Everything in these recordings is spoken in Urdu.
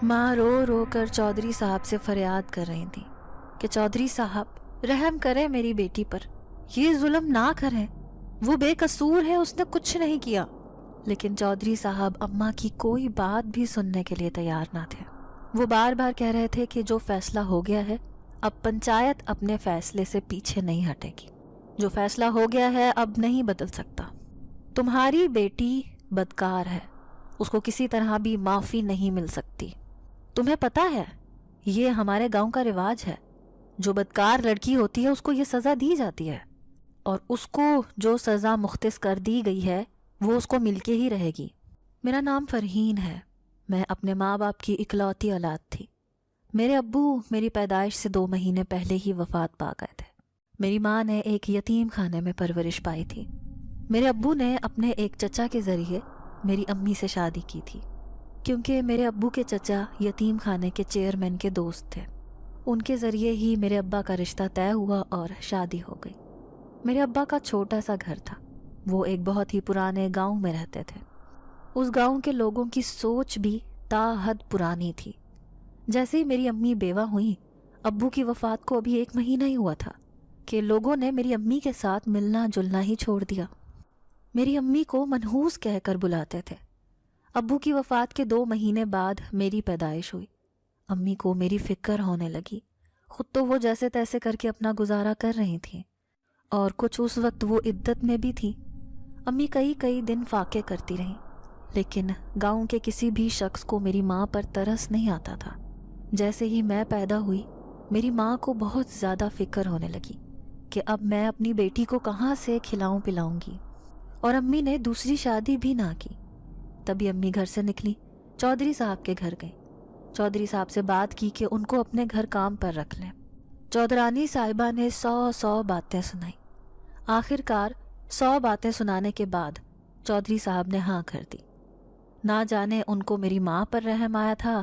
ماں رو رو کر چودھری صاحب سے فریاد کر رہی تھی کہ چودھری صاحب رحم کریں میری بیٹی پر، یہ ظلم نہ کریں، وہ بے قصور ہے، اس نے کچھ نہیں کیا۔ لیکن چودھری صاحب اماں کی کوئی بات بھی سننے کے لیے تیار نہ تھے۔ وہ بار بار کہہ رہے تھے کہ جو فیصلہ ہو گیا ہے اب پنچایت اپنے فیصلے سے پیچھے نہیں ہٹے گی، جو فیصلہ ہو گیا ہے اب نہیں بدل سکتا۔ تمہاری بیٹی بدکار ہے، اس کو کسی طرح بھی معافی نہیں مل سکتی۔ تمہیں پتہ ہے یہ ہمارے گاؤں کا رواج ہے، جو بدکار لڑکی ہوتی ہے اس کو یہ سزا دی جاتی ہے، اور اس کو جو سزا مختص کر دی گئی ہے وہ اس کو مل کے ہی رہے گی۔ میرا نام فرحین ہے، میں اپنے ماں باپ کی اکلوتی اولاد تھی۔ میرے ابو میری پیدائش سے 2 مہینے پہلے ہی وفات پا گئے تھے۔ میری ماں نے ایک یتیم خانے میں پرورش پائی تھی۔ میرے ابو نے اپنے ایک چچا کے ذریعے میری امی سے شادی کی تھی، کیونکہ میرے ابو کے چچا یتیم خانے کے چیئرمین کے دوست تھے۔ ان کے ذریعے ہی میرے ابا کا رشتہ طے ہوا اور شادی ہو گئی۔ میرے ابا کا چھوٹا سا گھر تھا، وہ ایک بہت ہی پرانے گاؤں میں رہتے تھے۔ اس گاؤں کے لوگوں کی سوچ بھی تا حد پرانی تھی۔ جیسے ہی میری امی بیوہ ہوئیں، ابو کی وفات کو ابھی 1 مہینہ ہی ہوا تھا کہ لوگوں نے میری امی کے ساتھ ملنا جلنا ہی چھوڑ دیا۔ میری امی کو منحوس کہہ کر بلاتے تھے۔ ابو کی وفات کے 2 مہینے بعد میری پیدائش ہوئی۔ امی کو میری فکر ہونے لگی۔ خود تو وہ جیسے تیسے کر کے اپنا گزارا کر رہی تھیں، اور کچھ اس وقت وہ عدت میں بھی تھی۔ امی کئی دن فاقے کرتی رہیں، لیکن گاؤں کے کسی بھی شخص کو میری ماں پر ترس نہیں آتا تھا۔ جیسے ہی میں پیدا ہوئی، میری ماں کو بہت زیادہ فکر ہونے لگی کہ اب میں اپنی بیٹی کو کہاں سے کھلاؤں پلاؤں گی، اور امی نے دوسری شادی بھی نہ کی۔ تبھی امی گھر سے نکلی، چودھری صاحب کے گھر گئی۔ چودھری صاحب سے بات کی کہ ان کو اپنے گھر کام پر رکھ لیں۔ چودھرانی صاحبہ نے 100 باتیں سنائی۔ آخر کار 100 باتیں سنانے کے بعد چودھری صاحب نے ہاں کر دی۔ نہ جانے ان کو میری ماں پر رحم آیا تھا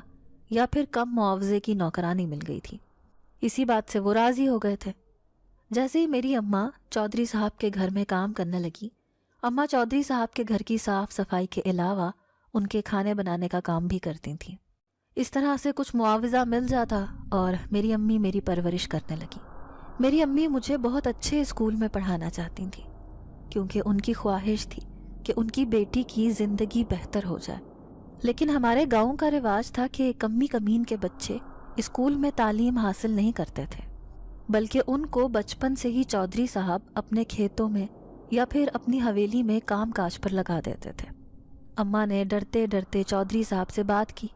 یا پھر کم معاوضے کی نوکرانی مل گئی تھی۔ اسی بات سے وہ راضی ہو گئے تھے۔ جیسے ہی میری اماں چودھری صاحب کے گھر میں کام کرنے لگی، اماں چودھری صاحب کے گھر کی صاف صفائی کے علاوہ ان کے کھانے بنانے کا کام بھی کرتی تھیں۔ اس طرح سے کچھ معاوضہ مل جاتا اور میری امی میری پرورش کرنے لگی۔ میری امی مجھے بہت اچھے اسکول میں پڑھانا چاہتی تھیں، کیونکہ ان کی خواہش تھی کہ ان کی بیٹی کی زندگی بہتر ہو جائے۔ لیکن ہمارے گاؤں کا رواج تھا کہ کمی کمین کے بچے اسکول میں تعلیم حاصل نہیں کرتے تھے، بلکہ ان کو بچپن سے ہی چودھری صاحب اپنے کھیتوں میں یا پھر اپنی حویلی میں کام کاج پر لگا دیتے تھے۔ اماں نے ڈرتے ڈرتے چودھری صاحب سے بات کی۔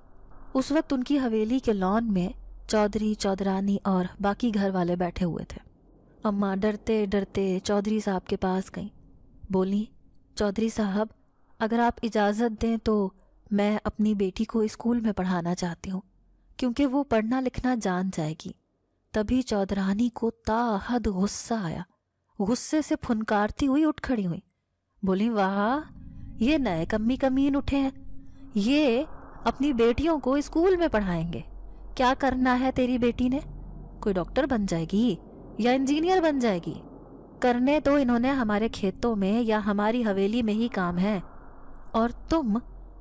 اس وقت ان کی حویلی کے لان میں چودھری، چودھرانی اور باقی گھر والے بیٹھے ہوئے تھے۔ اماں ڈرتے ڈرتے چودھری صاحب کے پاس گئیں۔ بولی، چودھری صاحب اگر آپ اجازت دیں تو میں اپنی بیٹی کو اسکول میں پڑھانا چاہتی ہوں، کیونکہ وہ پڑھنا لکھنا جان جائے گی۔ تبھی چودھرانی کو تا حد غصہ آیا۔ غصے سے پھنکارتی ہوئی اٹھ کھڑی ہوئی۔ بولی، واہ، یہ نئے کمی کمین اٹھے ہیں، یہ اپنی بیٹیوں کو اسکول میں پڑھائیں گے۔ کیا کرنا ہے تیری بیٹی نے؟ کوئی ڈاکٹر بن جائے گی یا انجینئر بن جائے گی؟ کرنے تو انہوں نے ہمارے کھیتوں میں یا ہماری حویلی میں ہی کام ہے، اور تم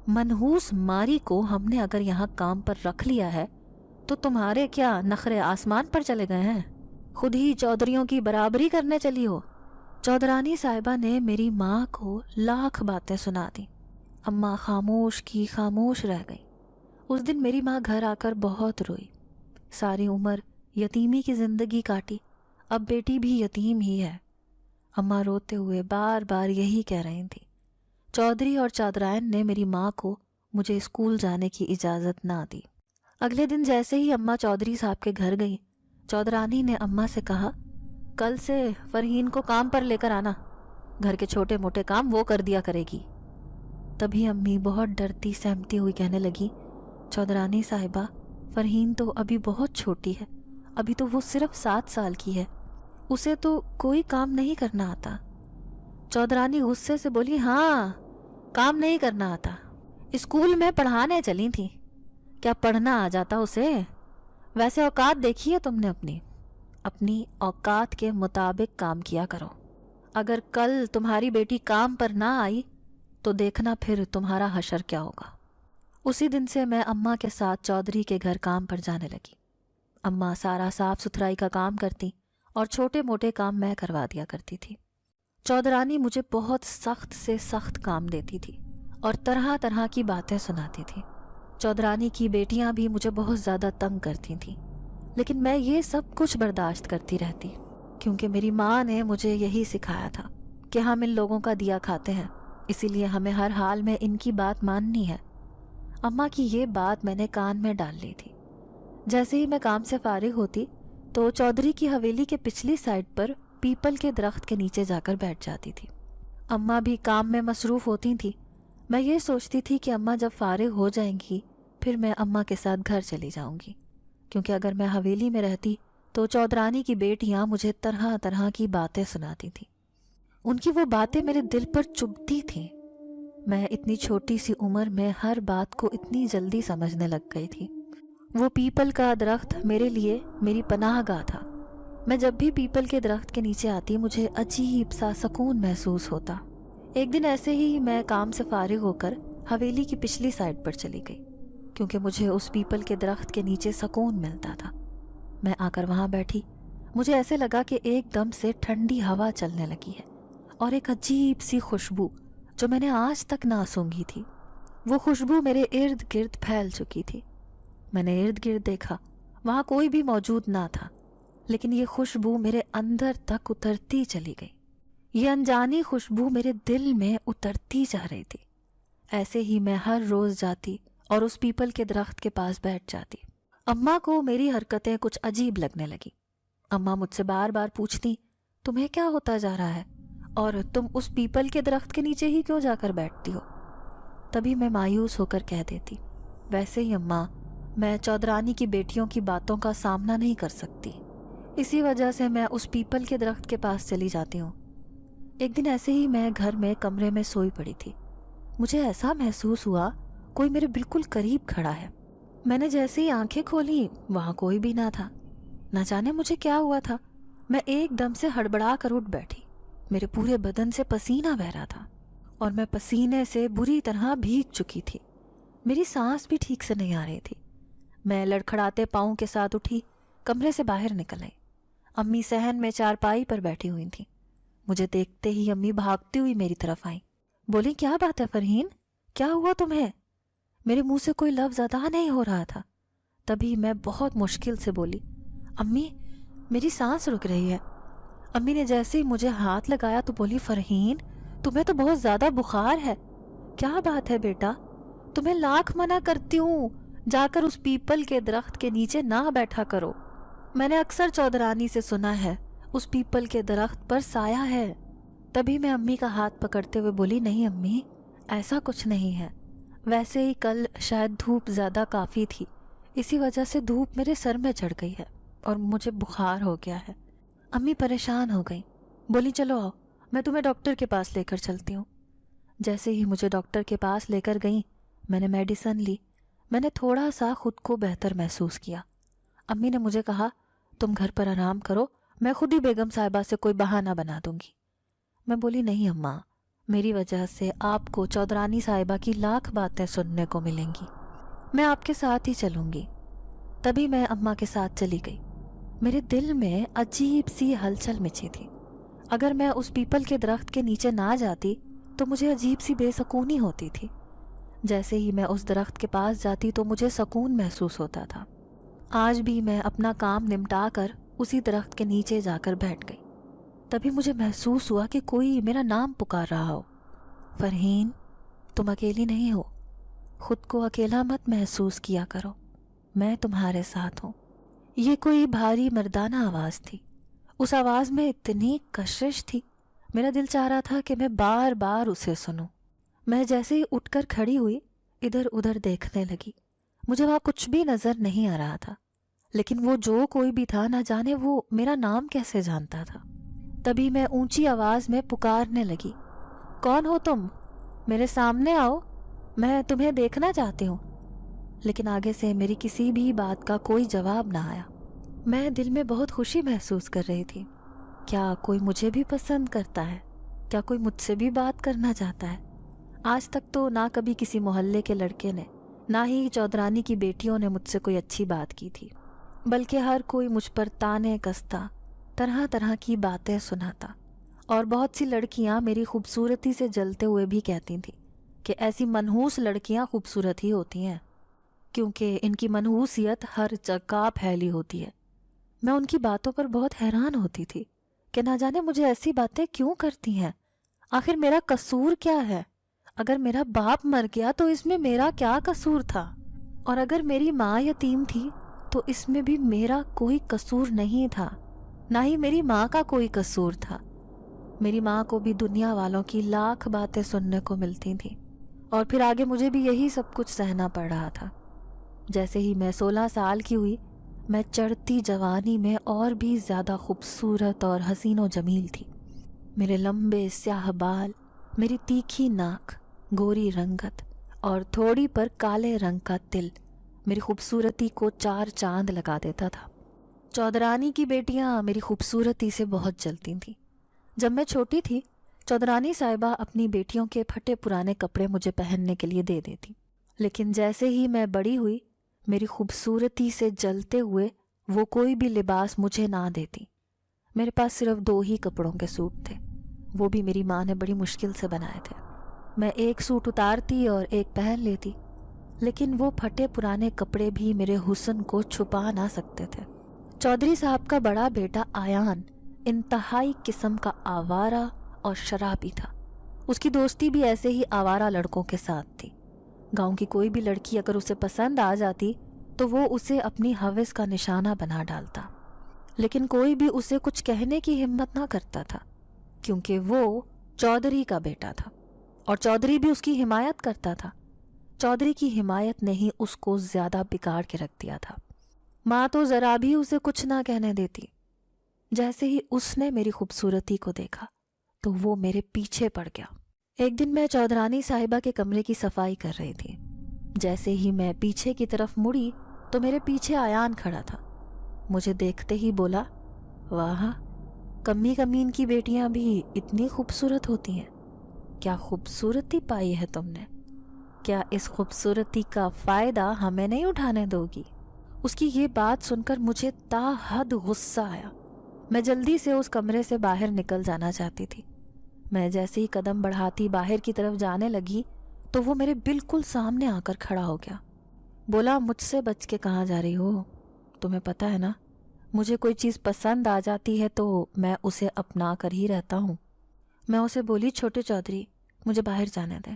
منحوس ماری کو ہم نے اگر یہاں کام پر رکھ لیا ہے تو تمہارے کیا نخرے آسمان پر چلے گئے ہیں؟ خود ہی چودھریوں کی برابری کرنے چلی ہو۔ چودھرانی صاحبہ نے میری ماں کو لاکھ باتیں سنا دی۔ اماں خاموش کی خاموش رہ گئی۔ اس دن میری ماں گھر آ کر بہت روئی۔ ساری عمر یتیمی کی زندگی کاٹی، اب بیٹی بھی یتیم ہی ہے۔ اماں روتے ہوئے بار بار یہی کہہ رہی تھی۔ چودھری اور چودھرائن نے میری ماں کو مجھے اسکول جانے کی اجازت نہ دی۔ اگلے دن جیسے ہی اماں چودھری صاحب کے گھر گئی، چودھرانی نے اماں سے کہا، کل سے فرحین کو کام پر لے کر آنا، گھر کے چھوٹے موٹے کام وہ کر دیا کرے گی۔ تبھی امی بہت ڈرتی سہمتی ہوئی کہنے لگی، چودھرانی صاحبہ فرحین تو ابھی بہت چھوٹی ہے، ابھی تو وہ صرف 7 سال کی ہے، اسے تو کوئی کام نہیں کرنا آتا۔ چودھرانی غصے سے بولی، ہاں کام نہیں کرنا آتا، اسکول میں پڑھانے چلی تھی، کیا پڑھنا آ جاتا اسے؟ ویسے اوقات دیکھی ہے تم نے اپنی اوقات کے مطابق کام کیا کرو۔ اگر کل تمہاری بیٹی کام پر نہ آئی تو دیکھنا پھر تمہارا حشر کیا ہوگا۔ اسی دن سے میں اماں کے ساتھ چودھری کے گھر کام پر جانے لگی۔ اماں سارا صاف ستھرائی کا کام کرتی اور چھوٹے موٹے کام میں کروا دیا کرتی تھی۔ چودرانی مجھے بہت سخت سے سخت کام دیتی تھی اور طرح طرح کی باتیں سناتی تھی۔ چودرانی کی بیٹیاں بھی مجھے بہت زیادہ تنگ کرتی تھیں، لیکن میں یہ سب کچھ برداشت کرتی رہتی، کیونکہ میری ماں نے مجھے یہی سکھایا تھا کہ ہم ان لوگوں کا دیا کھاتے ہیں، اسی لیے ہمیں ہر حال میں ان کی بات ماننی ہے۔ اماں کی یہ بات میں نے کان میں ڈال لی تھی۔ جیسے ہی میں کام سے فارغ ہوتی تو چودھری کی حویلی کے پچھلی سائڈ پر پیپل کے درخت کے نیچے جا کر بیٹھ جاتی تھی۔ اماں بھی کام میں مصروف ہوتی تھیں۔ میں یہ سوچتی تھی کہ اماں جب فارغ ہو جائیں گی پھر میں اماں کے ساتھ گھر چلی جاؤں گی، کیونکہ اگر میں حویلی میں رہتی تو چودرانی کی بیٹیاں مجھے طرح طرح کی باتیں سناتی تھیں۔ ان کی وہ باتیں میرے دل پر چبھتی تھیں۔ میں اتنی چھوٹی سی عمر میں ہر بات کو اتنی جلدی سمجھنے لگ گئی تھی۔ وہ پیپل کا درخت میرے لیے میری پناہ گاہ تھا۔ میں جب بھی پیپل کے درخت کے نیچے آتی مجھے عجیب سا سکون محسوس ہوتا۔ ایک دن ایسے ہی میں کام سے فارغ ہو کر حویلی کی پچھلی سائڈ پر چلی گئی، کیونکہ مجھے اس پیپل کے درخت کے نیچے سکون ملتا تھا۔ میں آ کر وہاں بیٹھی۔ مجھے ایسے لگا کہ ایک دم سے ٹھنڈی ہوا چلنے لگی ہے اور ایک عجیب سی خوشبو جو میں نے آج تک نہ سونگھی تھی، وہ خوشبو میرے ارد گرد پھیل چکی تھی۔ میں نے ارد گرد دیکھا، وہاں کوئی بھی موجود نہ تھا، لیکن یہ خوشبو میرے اندر تک اترتی چلی گئی۔ یہ انجانی خوشبو میرے دل میں اترتی جا رہی تھی۔ ایسے ہی میں ہر روز جاتی اور اس پیپل کے درخت کے پاس بیٹھ جاتی۔ اماں کو میری حرکتیں کچھ عجیب لگنے لگی۔ اماں مجھ سے بار بار پوچھتی، تمہیں کیا ہوتا جا رہا ہے اور تم اس پیپل کے درخت کے نیچے ہی کیوں جا کر بیٹھتی ہو؟ تبھی میں مایوس ہو کر کہہ دیتی، ویسے ہی اماں، میں چودرانی کی بیٹیوں کی باتوں کا سامنا نہیں کر سکتی، اسی وجہ سے میں اس پیپل کے درخت کے پاس چلی جاتی ہوں۔ ایک دن ایسے ہی میں گھر میں کمرے میں سوئی پڑی تھی۔ مجھے ایسا محسوس ہوا کوئی میرے بالکل قریب کھڑا ہے۔ میں نے جیسے ہی آنکھیں کھولی وہاں کوئی بھی نہ تھا۔ نہ جانے مجھے کیا ہوا تھا، میں ایک دم سے ہڑبڑا کر اٹھ بیٹھی۔ میرے پورے بدن سے پسینہ بہہ رہا تھا اور میں پسینے سے بری طرح بھیگ چکی تھی۔ میری سانس بھی ٹھیک سے نہیں آ رہی تھی۔ میں لڑکھڑاتے پاؤں کے ساتھ اٹھی، کمرے سے باہر نکل آئی۔ امی صحن میں چارپائی پر بیٹھی ہوئی تھیں۔ مجھے دیکھتے ہی امی بھاگتی ہوئی میری طرف آئیں۔ بولی، کیا بات ہے فرحین، کیا ہوا تمہیں؟ میرے منہ سے کوئی لفظ ادا نہیں ہو رہا تھا۔ تبھی میں بہت مشکل سے بولی، امی میری سانس رک رہی ہے۔ امی نے جیسے ہی مجھے ہاتھ لگایا تو بولی، فرحین تمہیں تو بہت زیادہ بخار ہے، کیا بات ہے بیٹا؟ تمہیں لاکھ منع کرتی ہوں، جا کر اس پیپل کے درخت کے نیچے نہ بیٹھا کرو۔ میں نے اکثر چودرانی سے سنا ہے اس پیپل کے درخت پر سایہ ہے۔ تبھی میں امی کا ہاتھ پکڑتے ہوئے بولی، نہیں امی، ایسا کچھ نہیں ہے، ویسے ہی کل شاید دھوپ زیادہ کافی تھی، اسی وجہ سے دھوپ میرے سر میں چڑھ گئی ہے اور مجھے بخار ہو گیا ہے۔ امی پریشان ہو گئی، بولی، چلو آؤ میں تمہیں ڈاکٹر کے پاس لے کر چلتی ہوں۔ جیسے ہی مجھے ڈاکٹر کے پاس لے کر گئیں، میں نے میڈیسن لی۔ میں نے تھوڑا سا خود کو بہتر محسوس کیا۔ امی نے مجھے کہا، تم گھر پر آرام کرو، میں خود ہی بیگم صاحبہ سے کوئی بہانہ بنا دوں گی۔ میں بولی، نہیں اماں، میری وجہ سے آپ کو چودرانی صاحبہ کی لاکھ باتیں سننے کو ملیں گی، میں آپ کے ساتھ ہی چلوں گی۔ تبھی میں اماں کے ساتھ چلی گئی۔ میرے دل میں عجیب سی ہلچل مچی تھی۔ اگر میں اس پیپل کے درخت کے نیچے نہ جاتی تو مجھے عجیب سی بے سکونی ہوتی تھی۔ جیسے ہی میں اس درخت کے پاس جاتی تو مجھے سکون محسوس ہوتا تھا۔ آج بھی میں اپنا کام نمٹا کر اسی درخت کے نیچے جا کر بیٹھ گئی۔ تبھی مجھے محسوس ہوا کہ کوئی میرا نام پکار رہا ہو، فرحین تم اکیلی نہیں ہو، خود کو اکیلا مت محسوس کیا کرو، میں تمہارے ساتھ ہوں۔ یہ کوئی بھاری مردانہ آواز تھی۔ اس آواز میں اتنی کشش تھی، میرا دل چاہ رہا تھا کہ میں بار بار اسے سنوں۔ میں جیسے ہی اٹھ کر کھڑی ہوئی ادھر ادھر دیکھنے لگی۔ مجھے وہاں کچھ بھی نظر نہیں آ رہا تھا، لیکن وہ جو کوئی بھی تھا نہ جانے وہ میرا نام کیسے جانتا تھا۔ تبھی میں اونچی آواز میں پکارنے لگی، کون ہو تم؟ میرے سامنے آؤ، میں تمہیں دیکھنا چاہتی ہوں۔ لیکن آگے سے میری کسی بھی بات کا کوئی جواب نہ آیا۔ میں دل میں بہت خوشی محسوس کر رہی تھی۔ کیا کوئی مجھے بھی پسند کرتا ہے؟ کیا کوئی مجھ سے بھی بات کرنا چاہتا ہے؟ آج تک تو نہ کبھی کسی محلے کے لڑکے نے نہ ہی چودرانی کی بیٹیوں نے مجھ سے کوئی اچھی بات کی تھی، بلکہ ہر کوئی مجھ پر تانے کستا، طرح طرح کی باتیں سناتا، اور بہت سی لڑکیاں میری خوبصورتی سے جلتے ہوئے بھی کہتی تھیں کہ ایسی منحوس لڑکیاں خوبصورت ہی ہوتی ہیں، کیونکہ ان کی منحوسیت ہر جگہ پھیلی ہوتی ہے۔ میں ان کی باتوں پر بہت حیران ہوتی تھی کہ نہ جانے مجھے ایسی باتیں کیوں کرتی ہیں، آخر میرا قصور کیا ہے؟ اگر میرا باپ مر گیا تو اس میں میرا کیا قصور تھا؟ اور اگر میری ماں یتیم تھی تو اس میں بھی میرا کوئی قصور نہیں تھا، نہ ہی میری ماں کا کوئی قصور تھا۔ میری ماں کو بھی دنیا والوں کی لاکھ باتیں سننے کو ملتی تھیں، اور پھر آگے مجھے بھی یہی سب کچھ سہنا پڑ رہا تھا۔ جیسے ہی میں 16 سال کی ہوئی، میں چڑھتی جوانی میں اور بھی زیادہ خوبصورت اور حسین و جمیل تھی۔ میرے لمبے سیاہ بال، میری تیکھی ناک، گوری رنگت اور تھوڑی پر کالے رنگ کا تل میری خوبصورتی کو 4 چاند لگا دیتا تھا۔ چودرانی کی بیٹیاں میری خوبصورتی سے بہت جلتی تھیں۔ جب میں چھوٹی تھی، چودرانی صاحبہ اپنی بیٹیوں کے پھٹے پرانے کپڑے مجھے پہننے کے لیے دے دیتی، لیکن جیسے ہی میں بڑی ہوئی، میری خوبصورتی سے جلتے ہوئے وہ کوئی بھی لباس مجھے نہ دیتی۔ میرے پاس صرف 2 ہی کپڑوں کے سوٹ تھے، وہ بھی میری ماں نے بڑی مشکل سے بنائے تھے۔ میں ایک سوٹ اتارتی اور ایک پہن لیتی، لیکن وہ پھٹے پرانے کپڑے بھی میرے حسن کو چھپا نہ سکتے تھے۔ چودھری صاحب کا بڑا بیٹا آیان انتہائی قسم کا آوارہ اور شرابی تھا۔ اس کی دوستی بھی ایسے ہی آوارہ لڑکوں کے ساتھ تھی۔ گاؤں کی کوئی بھی لڑکی اگر اسے پسند آ جاتی تو وہ اسے اپنی ہوس کا نشانہ بنا ڈالتا، لیکن کوئی بھی اسے کچھ کہنے کی ہمت نہ کرتا تھا، کیونکہ وہ چودھری کا بیٹا تھا اور چودھری بھی اس کی حمایت کرتا تھا۔ چودھری کی حمایت نے ہی اس کو زیادہ بگاڑ کے رکھ دیا تھا۔ ماں تو ذرا بھی اسے کچھ نہ کہنے دیتی۔ جیسے ہی اس نے میری خوبصورتی کو دیکھا تو وہ میرے پیچھے پڑ گیا۔ ایک دن میں چودرانی صاحبہ کے کمرے کی صفائی کر رہی تھی۔ جیسے ہی میں پیچھے کی طرف مڑی تو میرے پیچھے آیان کھڑا تھا۔ مجھے دیکھتے ہی بولا، واہ، کمی کمین کی بیٹیاں بھی اتنی خوبصورت ہوتی ہیں، کیا خوبصورتی پائی ہے تم نے؟ کیا اس خوبصورتی کا فائدہ ہمیں نہیں اٹھانے دو گی؟ اس کی یہ بات سن کر مجھے تا حد غصہ آیا۔ میں جلدی سے اس کمرے سے باہر نکل جانا چاہتی تھی۔ میں جیسے ہی قدم بڑھاتی باہر کی طرف جانے لگی تو وہ میرے بالکل سامنے آ کر کھڑا ہو گیا۔ بولا، مجھ سے بچ کے کہاں جا رہی ہو؟ تمہیں پتہ ہے نا، مجھے کوئی چیز پسند آ جاتی ہے تو میں اسے اپنا کر ہی رہتا ہوں۔ میں اسے بولی، چھوٹے چودھری، مجھے باہر جانے دیں،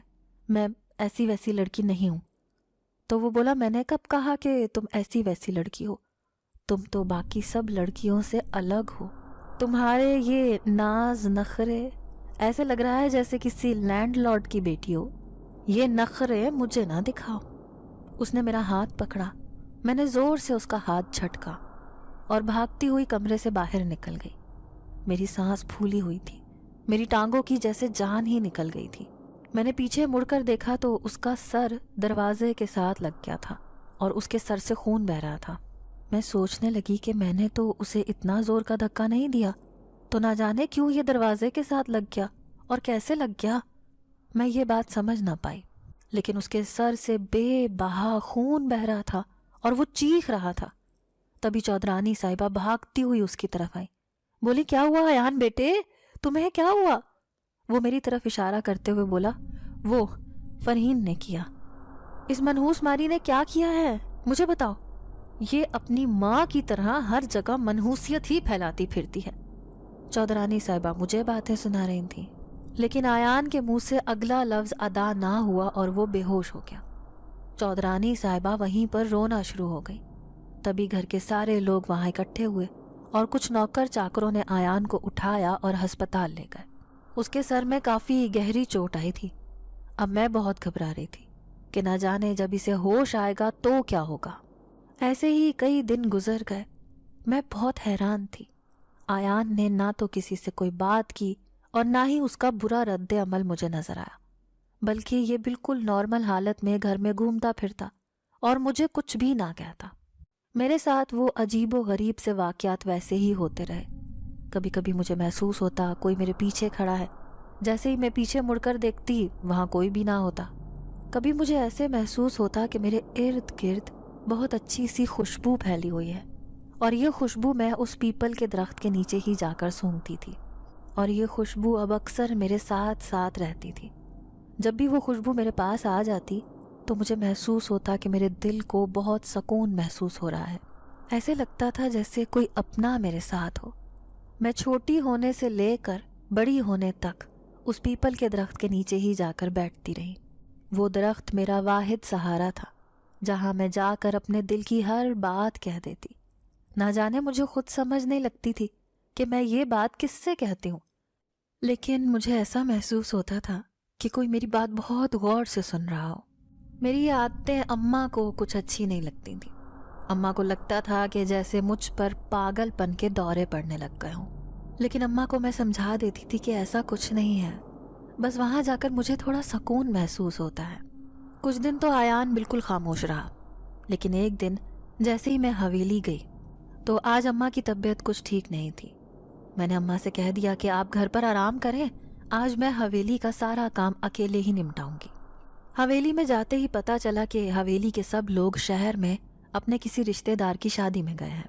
میں ایسی ویسی لڑکی نہیں ہوں۔ تو وہ بولا، میں نے کب کہا کہ تم ایسی ویسی لڑکی ہو؟ تم تو باقی سب لڑکیوں سے الگ ہو۔ تمہارے یہ ناز نخرے، ایسے لگ رہا ہے جیسے کسی لینڈ لارڈ کی بیٹی ہو۔ یہ نخرے مجھے نہ دکھاؤ۔ اس نے میرا ہاتھ پکڑا، میں نے زور سے اس کا ہاتھ جھٹکا اور بھاگتی ہوئی کمرے سے باہر نکل گئی۔ میری سانس پھولی ہوئی تھی، میری ٹانگوں کی جیسے جان ہی نکل گئی تھی۔ میں نے پیچھے مڑ کر دیکھا تو اس کا سر دروازے کے ساتھ لگ گیا تھا اور اس کے سر سے خون بہہ رہا تھا۔ میں سوچنے لگی کہ میں نے تو اسے اتنا زور کا دھکا نہیں دیا، تو نہ جانے کیوں یہ دروازے کے ساتھ لگ گیا اور کیسے لگ گیا۔ میں یہ بات سمجھ نہ پائی، لیکن اس کے سر سے بے بہا خون بہہ رہا تھا اور وہ چیخ رہا تھا۔ تبھی چودرانی صاحبہ بھاگتی ہوئی اس کی طرف آئی، بولی، کیا ہوا آیان بیٹے، تمہیں کیا ہوا؟ وہ میری طرف اشارہ کرتے ہوئے بولا، وہ فرحین نے کیا۔ اس منحوس ماری نے کیا کیا ہے مجھے بتاؤ؟ یہ اپنی ماں کی طرح ہر جگہ منحوسیت ہی پھیلاتی پھرتی ہے۔ چودرانی صاحبہ مجھے باتیں سنا رہی تھیں، لیکن آیان کے منہ سے اگلا لفظ ادا نہ ہوا اور وہ بے ہوش ہو گیا۔ چودرانی صاحبہ وہیں پر رونا شروع ہو گئی۔ تبھی گھر کے سارے لوگ وہاں اکٹھے ہوئے اور کچھ نوکر چاکروں نے آیان کو اٹھایا اور ہسپتال لے گئے۔ اس کے سر میں کافی گہری چوٹ آئی تھی۔ اب میں بہت گھبرا رہی تھی کہ نہ جانے جب اسے ہوش آئے گا تو کیا ہوگا۔ ایسے ہی کئی دن گزر گئے۔ میں بہت حیران تھی۔ آیان نے نہ تو کسی سے کوئی بات کی اور نہ ہی اس کا برا رد عمل مجھے نظر آیا، بلکہ یہ بالکل نارمل حالت میں گھر میں گھومتا پھرتا اور مجھے کچھ بھی نہ کہتا۔ میرے ساتھ وہ عجیب و غریب سے واقعات ویسے ہی ہوتے رہے۔ کبھی کبھی مجھے محسوس ہوتا کوئی میرے پیچھے کھڑا ہے، جیسے ہی میں پیچھے مڑ کر دیکھتی وہاں کوئی بھی نہ ہوتا۔ کبھی مجھے ایسے محسوس ہوتا کہ میرے ارد گرد بہت اچھی سی خوشبو پھیلی ہوئی ہے، اور یہ خوشبو میں اس پیپل کے درخت کے نیچے ہی جا کر سونگھتی تھی، اور یہ خوشبو اب اکثر میرے ساتھ ساتھ رہتی تھی۔ جب بھی وہ خوشبو میرے پاس آ جاتی تو مجھے محسوس ہوتا کہ میرے دل کو بہت سکون محسوس ہو رہا ہے۔ ایسے لگتا تھا جیسے کوئی اپنا میرے ساتھ ہو۔ میں چھوٹی ہونے سے لے کر بڑی ہونے تک اس پیپل کے درخت کے نیچے ہی جا کر بیٹھتی رہی۔ وہ درخت میرا واحد سہارا تھا، جہاں میں جا کر اپنے دل کی ہر بات کہہ دیتی۔ نہ جانے مجھے خود سمجھ نہیں لگتی تھی کہ میں یہ بات کس سے کہتی ہوں، لیکن مجھے ایسا محسوس ہوتا تھا کہ کوئی میری بات بہت غور سے سن رہا ہو۔ میری یہ عادتیں اماں کو کچھ اچھی نہیں لگتی تھیں۔ اماں کو لگتا تھا کہ جیسے مجھ پر پاگل پن کے دورے پڑنے لگ گئے ہوں، لیکن اماں کو میں سمجھا دیتی تھی کہ ایسا کچھ نہیں ہے، بس وہاں جا کر مجھے تھوڑا سکون محسوس ہوتا ہے۔ کچھ دن تو آیان بالکل خاموش رہا، لیکن ایک دن جیسے ہی میں حویلی گئی تو آج اماں کی طبیعت کچھ ٹھیک نہیں تھی۔ میں نے اماں سے کہہ دیا کہ آپ گھر پر آرام کریں، آج میں حویلی کا سارا کام اکیلے ہی نمٹاؤں گی۔ حویلی میں جاتے ہی پتا چلا کہ حویلی کے سب لوگ شہر میں اپنے کسی رشتہ دار کی شادی میں گئے ہیں،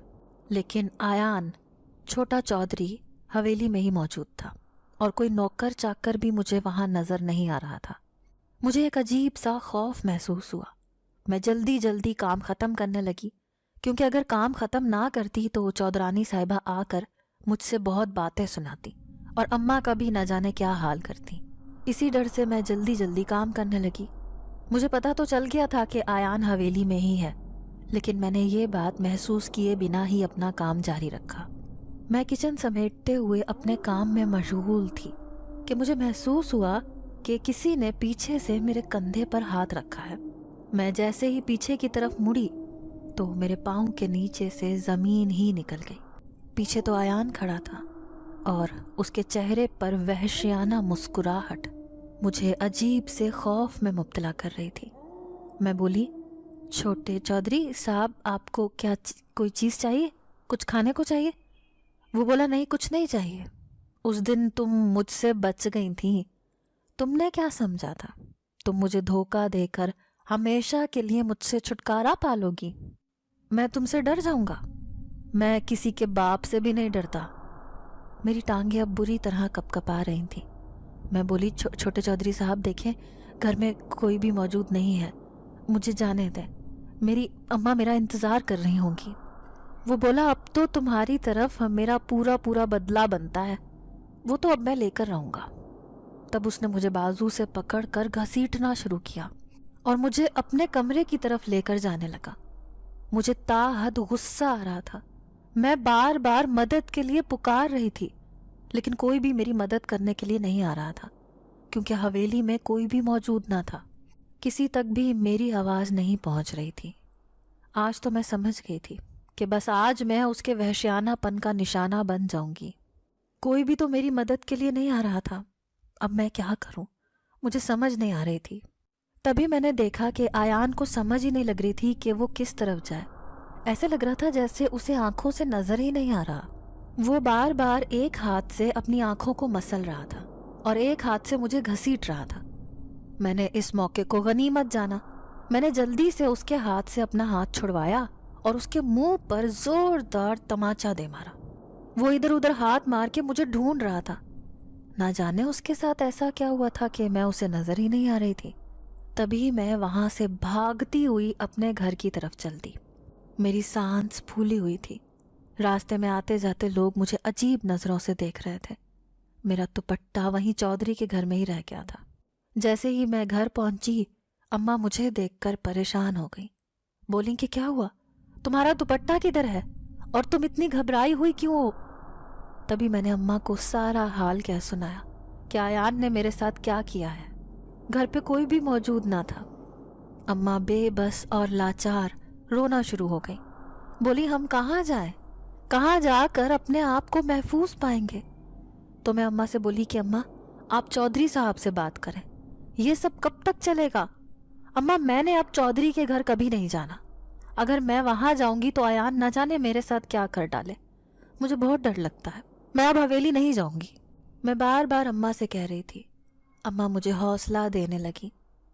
لیکن آیان چھوٹا چودھری حویلی میں ہی موجود تھا، اور کوئی نوکر چاکر بھی مجھے وہاں نظر نہیں آ رہا تھا۔ مجھے ایک عجیب سا خوف محسوس ہوا۔ میں جلدی جلدی کام ختم کرنے لگی، کیونکہ اگر کام ختم نہ کرتی تو چودرانی صاحبہ آ کر مجھ سے بہت باتیں سناتی اور اماں کا بھی نہ جانے کیا حال کرتی۔ اسی ڈر سے میں جلدی جلدی کام کرنے لگی۔ مجھے پتا تو چل گیا تھا کہ آیان حویلی میں ہی ہے، لیکن میں نے یہ بات محسوس کیے بنا ہی اپنا کام جاری رکھا۔ میں کچن سمیٹتے ہوئے اپنے کام میں مشغول تھی کہ مجھے محسوس ہوا کہ کسی نے پیچھے سے میرے کندھے پر ہاتھ رکھا ہے۔ میں جیسے ہی پیچھے کی طرف مڑی تو میرے پاؤں کے نیچے سے زمین ہی نکل گئی۔ پیچھے تو آیان کھڑا تھا اور اس کے چہرے پر وحشیانہ مسکراہٹ مجھے عجیب سے خوف میں مبتلا کر رہی تھی۔ میں بولی، چھوٹے چودھری صاحب، آپ کو کیا کوئی چیز چاہیے؟ کچھ کھانے کو چاہیے؟ وہ بولا، نہیں کچھ نہیں چاہیے، اس دن تم مجھ سے بچ گئی تھی، تم نے کیا سمجھا تھا تم مجھے دھوکہ دے کر ہمیشہ کے لیے مجھ سے چھٹکارا پالو گی؟ میں تم سے ڈر جاؤں گا؟ میں کسی کے باپ سے بھی نہیں ڈرتا۔ میری ٹانگیں اب بری طرح کپکپا رہی تھیں۔ میں بولی، چھوٹے چودھری صاحب دیکھیں، گھر میں کوئی بھی موجود نہیں ہے، مجھے جانے دیں، میری اماں میرا انتظار کر رہی ہوں گی۔ وہ بولا، اب تو تمہاری طرف میرا پورا بدلہ بنتا ہے، وہ تو اب میں لے کر رہوں گا۔ تب اس نے مجھے بازو سے پکڑ کر گھسیٹنا شروع کیا اور مجھے اپنے کمرے کی طرف لے کر جانے لگا۔ مجھے تاحد غصہ آ رہا تھا۔ میں بار بار مدد کے لیے پکار رہی تھی، لیکن کوئی بھی میری مدد کرنے کے لیے نہیں آ رہا تھا، کیونکہ حویلی میں کوئی بھی موجود نہ تھا۔ کسی تک بھی میری آواز نہیں پہنچ رہی تھی۔ آج تو میں سمجھ گئی تھی کہ بس آج میں اس کے وحشیانہ پن کا نشانہ بن جاؤں گی۔ کوئی بھی تو میری مدد کے لیے نہیں آ رہا تھا۔ اب میں کیا کروں؟ مجھے سمجھ نہیں آ رہی تھی۔ تبھی میں نے دیکھا کہ آیان کو سمجھ ہی نہیں لگ رہی تھی کہ وہ کس طرف جائے۔ ایسے لگ رہا تھا جیسے اسے آنکھوں سے نظر ہی نہیں آ رہا۔ وہ بار بار ایک ہاتھ سے اپنی آنکھوں کو مسل رہا تھا اور ایک ہاتھ سے مجھے گھسیٹ رہا تھا۔ میں نے اس موقع کو غنیمت جانا۔ میں نے جلدی سے اس کے ہاتھ سے اپنا ہاتھ چھڑوایا اور اس کے منہ پر زوردار تماچا دے مارا۔ وہ ادھر ادھر ہاتھ مار کے مجھے ڈھونڈ رہا تھا۔ نہ جانے اس کے ساتھ ایسا کیا ہوا تھا کہ میں اسے نظر ہی نہیں آ رہی تھی۔ تبھی میں وہاں سے بھاگتی ہوئی اپنے گھر کی طرف چل دی۔ میری سانس پھولی ہوئی تھی۔ راستے میں آتے جاتے لوگ مجھے عجیب نظروں سے دیکھ رہے تھے۔ میرا دوپٹہ وہیں چودھری کے گھر میں ہی رہ گیا تھا۔ جیسے ہی میں گھر پہنچی، اماں مجھے دیکھ کر پریشان ہو گئی۔ بولیں کہ کیا ہوا؟ تمہارا دوپٹہ کدھر ہے اور تم اتنی گھبرائی ہوئی کیوں ہو؟ تبھی میں نے اماں کو سارا حال کہہ سنایا کہ آیان نے میرے ساتھ کیا کیا ہے۔ گھر پہ کوئی بھی موجود نہ تھا۔ اماں بے بس اور لاچار رونا شروع ہو گئی۔ بولی، ہم کہاں جائیں؟ کہاں جا کر اپنے آپ کو محفوظ پائیں گے؟ تو میں اماں سے بولی کہ اماں، آپ چودھری صاحب سے بات کریں، یہ سب کب تک چلے گا؟ اماں، میں نے اب چودھری کے گھر کبھی نہیں جانا۔ اگر میں وہاں جاؤں گی تو آیان نہ جانے میرے ساتھ کیا کر ڈالے۔ مجھے بہت ڈر لگتا ہے، میں اب حویلی نہیں جاؤں گی۔ میں بار بار اماں سے کہہ رہی تھی۔ اماں مجھے حوصلہ دینے لگی۔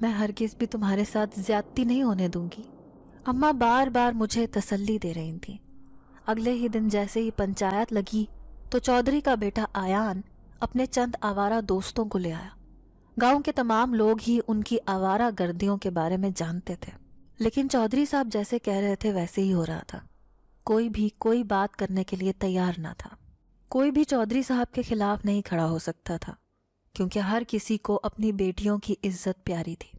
میں ہرگز بھی تمہارے ساتھ زیادتی نہیں ہونے دوں گی۔ اماں بار بار مجھے تسلی دے رہی تھیں۔ اگلے ہی دن جیسے ہی پنچایت لگی تو چودھری کا بیٹا آیان اپنے چند آوارہ دوستوں کو لے آیا۔ گاؤں کے تمام لوگ ہی ان کی آوارہ گردیوں کے بارے میں جانتے تھے، لیکن چودھری صاحب جیسے کہہ رہے تھے ویسے ہی ہو رہا تھا۔ کوئی بھی کوئی بات کرنے کے لیے تیار نہ تھا۔ کوئی بھی چودھری صاحب کے خلاف نہیں کھڑا ہو سکتا تھا، کیونکہ ہر کسی کو اپنی بیٹیوں کی عزت پیاری تھی۔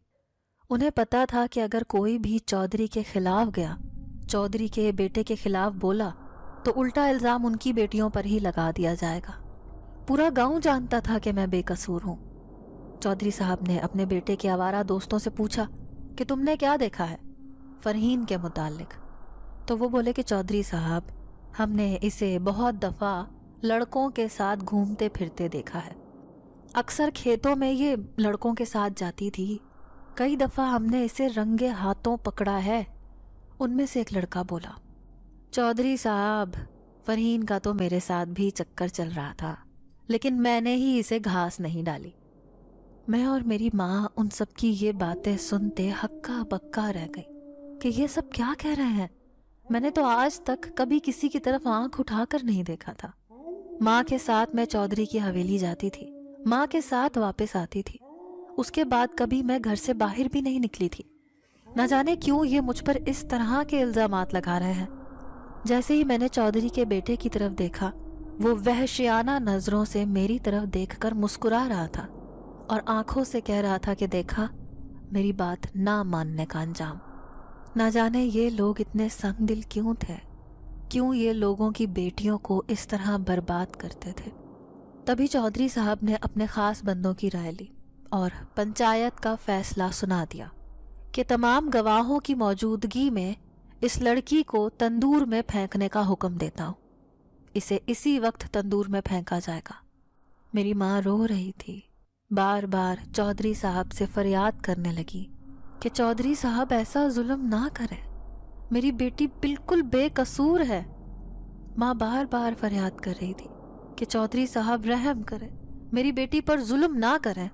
انہیں پتا تھا کہ اگر کوئی بھی چودھری کے خلاف گیا، چودھری کے بیٹے کے خلاف بولا، تو الٹا الزام ان کی بیٹیوں پر ہی لگا دیا جائے گا۔ پورا گاؤں جانتا تھا کہ میں بے قصور ہوں۔ چودھری صاحب نے اپنے بیٹے کے آوارہ دوستوں سے پوچھا کہ تم نے کیا دیکھا ہے فرحین کے متعلق؟ تو وہ بولے کہ چودھری صاحب، ہم نے اسے بہت دفعہ لڑکوں کے ساتھ گھومتے پھرتے دیکھا ہے۔ اکثر کھیتوں میں یہ لڑکوں کے ساتھ جاتی تھی۔ کئی دفعہ ہم نے اسے رنگے ہاتھوں پکڑا ہے۔ ان میں سے ایک لڑکا بولا، چودھری صاحب، فرحین کا تو میرے ساتھ بھی چکر چل رہا تھا، لیکن میں نے ہی اسے گھاس نہیں ڈالی۔ میں اور میری ماں ان سب کی یہ باتیں سنتے ہکا بکا رہ گئی کہ یہ سب کیا کہہ رہے ہیں۔ میں نے تو آج تک کبھی کسی کی طرف آنکھ اٹھا کر نہیں دیکھا تھا۔ ماں کے ساتھ میں چودھری کی حویلی جاتی تھی، ماں کے ساتھ واپس آتی تھی۔ اس کے بعد کبھی میں گھر سے باہر بھی نہیں نکلی تھی۔ نہ جانے کیوں یہ مجھ پر اس طرح کے الزامات لگا رہے ہیں۔ جیسے ہی میں نے چودھری کے بیٹے کی طرف دیکھا، وہ وحشیانہ نظروں سے میری طرف دیکھ کر مسکرا رہا تھا اور آنکھوں سے کہہ رہا تھا کہ دیکھا، میری بات نہ ماننے کا انجام۔ نہ جانے یہ لوگ اتنے سنگ دل کیوں تھے، کیوں یہ لوگوں کی بیٹیوں کو اس طرح برباد کرتے تھے۔ تبھی چودھری صاحب نے اپنے خاص بندوں کی رائے لی اور پنچایت کا فیصلہ سنا دیا کہ تمام گواہوں کی موجودگی میں اس لڑکی کو تندور میں پھینکنے کا حکم دیتا ہوں۔ اسے اسی وقت تندور میں پھینکا جائے گا۔ میری ماں رو رہی تھی، بار بار چودھری صاحب سے فریاد کرنے لگی کہ چودھری صاحب ایسا ظلم نہ کریں، میری بیٹی بالکل بے قصور ہے۔ ماں بار بار فریاد کر رہی تھی کہ چودھری صاحب رحم کریں، میری بیٹی پر ظلم نہ کریں،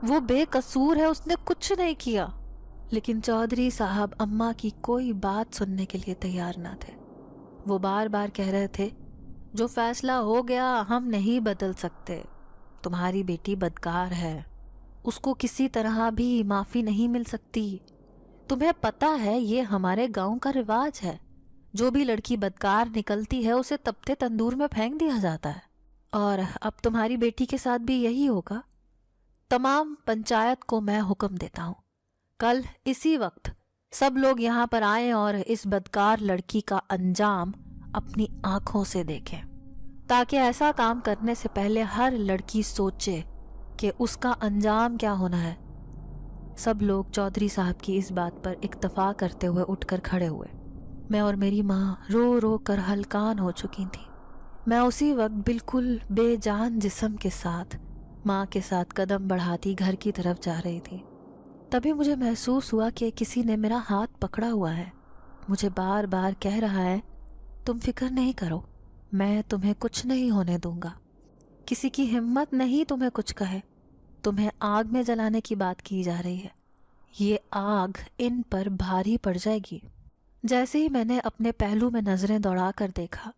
وہ بے قصور ہے، اس نے کچھ نہیں کیا۔ لیکن چودھری صاحب اماں کی کوئی بات سننے کے لیے تیار نہ تھے۔ وہ بار بار کہہ رہے تھے، جو فیصلہ ہو گیا ہم نہیں بدل سکتے۔ تمہاری بیٹی بدکار ہے، اس کو کسی طرح بھی معافی نہیں مل سکتی۔ تمہیں پتہ ہے یہ ہمارے گاؤں کا رواج ہے، جو بھی لڑکی بدکار نکلتی ہے اسے تپتے تندور میں پھینک دیا جاتا ہے، اور اب تمہاری بیٹی کے ساتھ بھی یہی ہوگا۔ تمام پنچایت کو میں حکم دیتا ہوں، کل اسی وقت سب لوگ یہاں پر آئیں اور اس بدکار لڑکی کا انجام اپنی آنکھوں سے دیکھیں، تاکہ ایسا کام کرنے سے پہلے ہر لڑکی سوچے کہ اس کا انجام کیا ہونا ہے۔ سب لوگ چودھری صاحب کی اس بات پر اکتفا کرتے ہوئے اٹھ کر کھڑے ہوئے۔ میں اور میری ماں رو رو کر ہلکان ہو چکی تھی۔ میں اسی وقت بالکل بے جان جسم کے ساتھ ماں کے ساتھ قدم بڑھاتی گھر کی طرف جا رہی تھی۔ تبھی مجھے محسوس ہوا کہ کسی نے میرا ہاتھ پکڑا ہوا ہے، مجھے بار بار کہہ رہا ہے، تم فکر نہیں کرو، میں تمہیں کچھ نہیں ہونے دوں گا۔ کسی کی ہمت نہیں تمہیں کچھ کہے، تمہیں آگ میں جلانے کی بات کی جا رہی ہے، یہ آگ ان پر بھاری پڑ جائے گی۔ جیسے ہی میں نے اپنے پہلو میں نظریں دوڑا کر دیکھا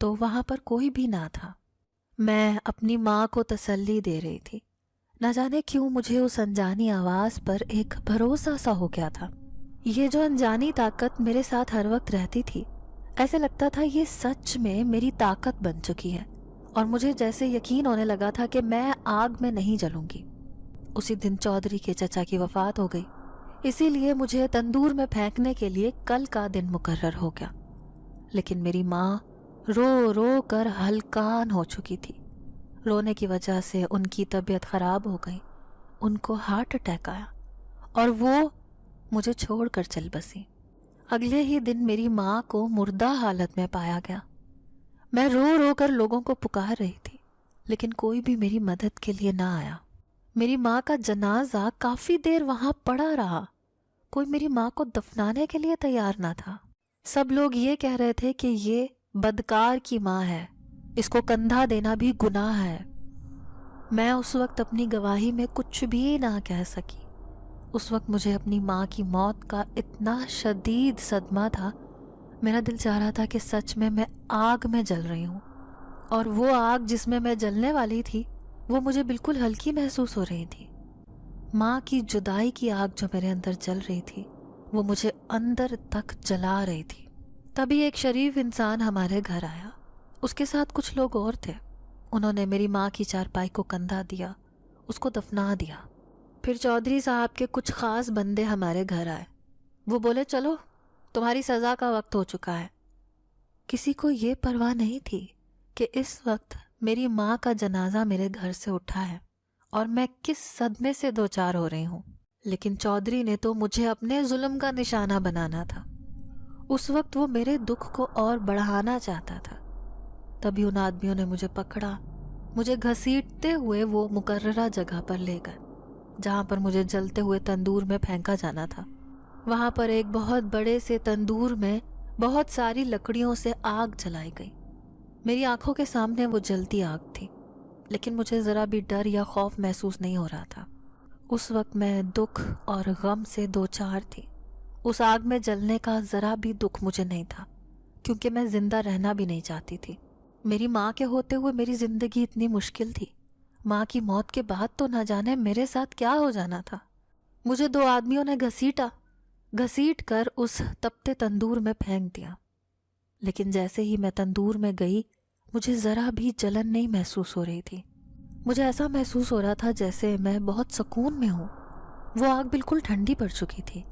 تو وہاں پر کوئی بھی نہ تھا۔ میں اپنی ماں کو تسلی دے رہی تھی۔ نہ جانے کیوں مجھے اس انجانی آواز پر ایک بھروسہ سا ہو گیا تھا۔ یہ جو انجانی طاقت میرے ساتھ ہر وقت رہتی تھی، ایسے لگتا تھا یہ سچ میں میری طاقت بن چکی ہے، اور مجھے جیسے یقین ہونے لگا تھا کہ میں آگ میں نہیں جلوں گی۔ اسی دن چودھری کے چچا کی وفات ہو گئی، اسی لیے مجھے تندور میں پھینکنے کے لیے کل کا دن مقرر ہو گیا۔ لیکن میری ماں رو رو کر ہلکان ہو چکی تھی۔ رونے کی وجہ سے ان کی طبیعت خراب ہو گئی، ان کو ہارٹ اٹیک آیا اور وہ مجھے چھوڑ کر چل بسی۔ اگلے ہی دن میری ماں کو مردہ حالت میں پایا گیا۔ میں رو رو کر لوگوں کو پکار رہی تھی، لیکن کوئی بھی میری مدد کے لیے نہ آیا۔ میری ماں کا جنازہ کافی دیر وہاں پڑا رہا، کوئی میری ماں کو دفنانے کے لیے تیار نہ تھا۔ سب لوگ یہ کہہ رہے تھے کہ یہ بدکار کی ماں ہے، اس کو کندھا دینا بھی گناہ ہے۔ میں اس وقت اپنی گواہی میں کچھ بھی نہ کہہ سکی۔ اس وقت مجھے اپنی ماں کی موت کا اتنا شدید صدمہ تھا، میرا دل چاہ رہا تھا کہ سچ میں آگ میں جل رہی ہوں، اور وہ آگ جس میں جلنے والی تھی وہ مجھے بالکل ہلکی محسوس ہو رہی تھی۔ ماں کی جدائی کی آگ جو میرے اندر جل رہی تھی وہ مجھے اندر تک جلا رہی تھی۔ تبھی ایک شریف انسان ہمارے گھر آیا، اس کے ساتھ کچھ لوگ اور تھے۔ انہوں نے میری ماں کی چارپائی کو کندھا دیا، اس کو دفنا دیا۔ پھر چودھری صاحب کے کچھ خاص بندے ہمارے گھر آئے۔ وہ بولے چلو تمہاری سزا کا وقت ہو چکا ہے۔ کسی کو یہ پرواہ نہیں تھی کہ اس وقت میری ماں کا جنازہ میرے گھر سے اٹھا ہے اور میں کس صدمے سے دوچار ہو رہی ہوں، لیکن چودھری نے تو مجھے اپنے ظلم کا نشانہ بنانا تھا۔ اس وقت وہ میرے دکھ کو اور بڑھانا چاہتا تھا۔ تبھی ان آدمیوں نے مجھے پکڑا، مجھے گھسیٹتے ہوئے وہ مقررہ جگہ پر لے گئے جہاں پر مجھے جلتے ہوئے تندور میں پھینکا جانا تھا۔ وہاں پر ایک بہت بڑے سے تندور میں بہت ساری لکڑیوں سے آگ جلائی گئی۔ میری آنکھوں کے سامنے وہ جلتی آگ تھی، لیکن مجھے ذرا بھی ڈر یا خوف محسوس نہیں ہو رہا تھا۔ اس وقت میں دکھ اور غم سے دوچار تھی۔ اس آگ میں جلنے کا ذرا بھی دکھ مجھے نہیں تھا، کیونکہ میں زندہ رہنا بھی نہیں چاہتی تھی۔ میری ماں کے ہوتے ہوئے میری زندگی اتنی مشکل تھی، ماں کی موت کے بعد تو نہ جانے میرے ساتھ کیا ہو جانا تھا۔ مجھے 2 آدمیوں نے گھسیٹ کر اس تپتے تندور میں پھینک دیا، لیکن جیسے ہی میں تندور میں گئی مجھے ذرا بھی جلن نہیں محسوس ہو رہی تھی۔ مجھے ایسا محسوس ہو رہا تھا جیسے میں بہت سکون میں ہوں۔ وہ آگ بالکل ٹھنڈی پڑ چکی تھی۔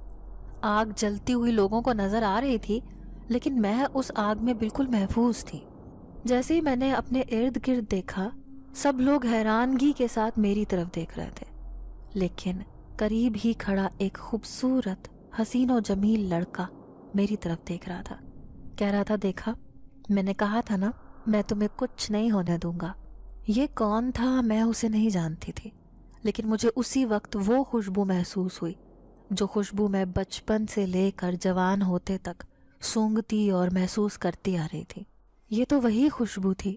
آگ جلتی ہوئی لوگوں کو نظر آ رہی تھی، لیکن میں اس آگ میں بالکل محفوظ تھی۔ جیسے ہی میں نے اپنے ارد گرد دیکھا، سب لوگ حیرانگی کے ساتھ میری طرف دیکھ رہے تھے، لیکن قریب ہی کھڑا ایک خوبصورت حسین و جمیل لڑکا میری طرف دیکھ رہا تھا۔ کہہ رہا تھا دیکھا، میں نے کہا تھا نا میں تمہیں کچھ نہیں ہونے دوں گا۔ یہ کون تھا میں اسے نہیں جانتی تھی، لیکن مجھے اسی وقت وہ خوشبو محسوس ہوئی جو خوشبو میں بچپن سے لے کر جوان ہوتے تک سونگھتی اور محسوس کرتی آ رہی تھی۔ یہ تو وہی خوشبو تھی۔